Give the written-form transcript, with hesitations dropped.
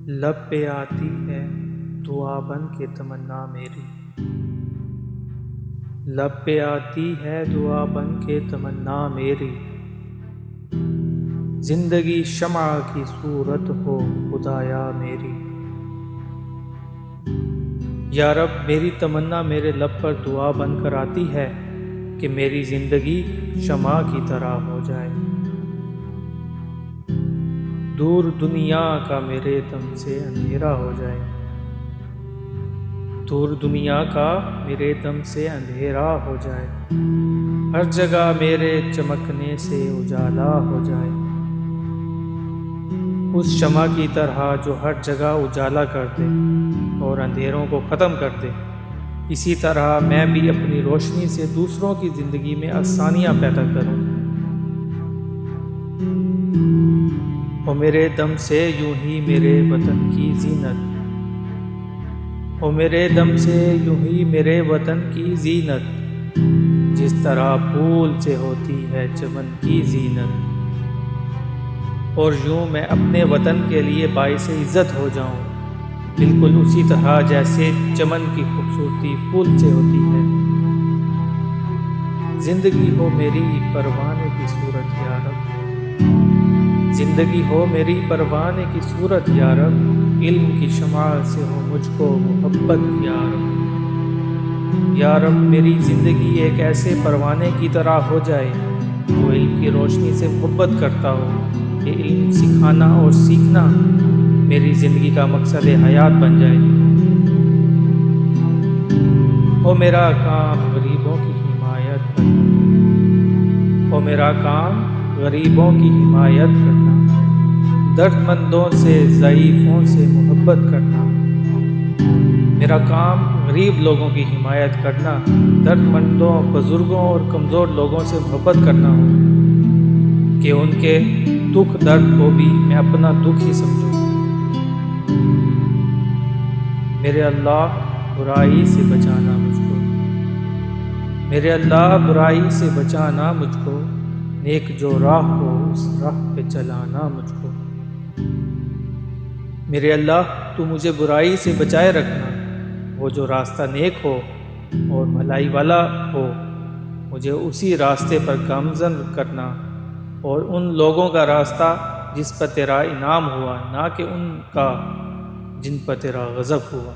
لب پہ آتی ہے دعا بن کے تمنا میری، لب پہ آتی ہے دعا بن کے تمنا میری، زندگی شمع کی صورت ہو خدایا میری۔ یا رب میری تمنا میرے لب پر دعا بن کر آتی ہے کہ میری زندگی شمع کی طرح ہو جائے، دور دنیا کا میرے دم سے اندھیرا ہو جائے، دور دنیا کا میرے دم سے اندھیرا ہو جائے، ہر جگہ میرے چمکنے سے اجالا ہو جائے، اس شمع کی طرح جو ہر جگہ اجالا کر دے اور اندھیروں کو ختم کر دے۔ اسی طرح میں بھی اپنی روشنی سے دوسروں کی زندگی میں آسانیاں پیدا کروں، ہو میرے دم سے یوں ہی میرے وطن کی زینت، ہو میرے دم سے یوں ہی میرے وطن کی زینت، جس طرح پھول سے ہوتی ہے چمن کی زینت، اور یوں میں اپنے وطن کے لیے باعث عزت ہو جاؤں، بالکل اسی طرح جیسے چمن کی خوبصورتی پھول سے ہوتی ہے۔ زندگی ہو میری پروانے کی صورت یا رب، زندگی ہو میری پروانے کی صورت یا رب، علم کی شمع سے ہو مجھ کو محبت یا رب۔ یا رب میری زندگی ایک ایسے پروانے کی طرح ہو جائے جو علم کی روشنی سے محبت کرتا ہو، کہ علم سکھانا اور سیکھنا میری زندگی کا مقصد حیات بن جائے۔ ہو میرا کام غریبوں کی حمایت کرنا، ہو میرا کام غریبوں کی حمایت کرنا، درد مندوں سے ضعیفوں سے محبت کرنا۔ میرا کام غریب لوگوں کی حمایت کرنا، درد مندوں، بزرگوں اور کمزور لوگوں سے محبت کرنا ہو، کہ ان کے دکھ درد کو بھی میں اپنا دکھ ہی سمجھوں۔ میرے اللہ برائی سے بچانا مجھ کو، میرے اللہ برائی سے بچانا مجھ کو، نیک جو راہ ہو اس راہ پہ چلانا مجھ کو۔ میرے اللہ تو مجھے برائی سے بچائے رکھنا، وہ جو راستہ نیک ہو اور بھلائی والا ہو مجھے اسی راستے پر گامزن کرنا، اور ان لوگوں کا راستہ جس پر تیرا انعام ہوا، نہ کہ ان کا جن پر تیرا غضب ہوا۔